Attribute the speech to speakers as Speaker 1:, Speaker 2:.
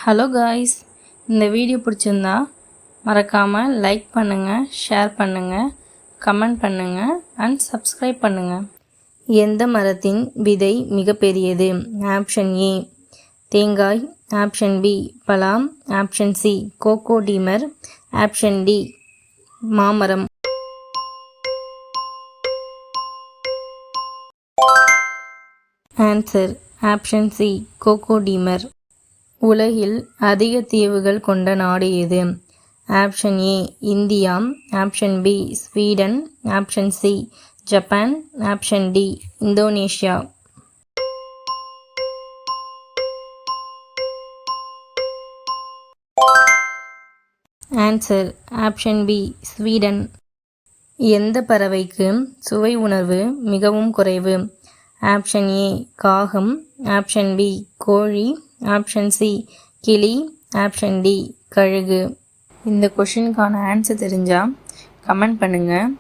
Speaker 1: Hello guys, இந்த video பிடிச்சிருந்தா மறக்காமல் லைக் பண்ணுங்கள், ஷேர் பண்ணுங்கள், கமெண்ட் பண்ணுங்கள் அண்ட் சப்ஸ்கிரைப் பண்ணுங்கள். எந்த மரத்தின் விதை மிகப்பெரியது? ஆப்ஷன் ஏ தேங்காய், ஆப்ஷன் பி பலாம், ஆப்ஷன் சி கோகோடீமர், ஆப்ஷன் டி மாமரம். ஆன்சர் ஆப்ஷன் சி கோகோடீமர். உலகில் அதிக தீவுகள் கொண்ட நாடு எது? Option A India, option B Sweden, option C Japan, option D Indonesia. Answer option B Sweden. எந்த பறவைக்கு சுவை உணர்வு மிகவும் குறைவு? ஆப்ஷன் ஏ காகம், ஆப்ஷன் பி கோழி, ஆப்ஷன் சி கிளி, ஆப்ஷன் டி கழுகு. இந்த கொஷினுக்கான ஆன்சர் தெரிஞ்சால் கமெண்ட் பண்ணுங்கள்.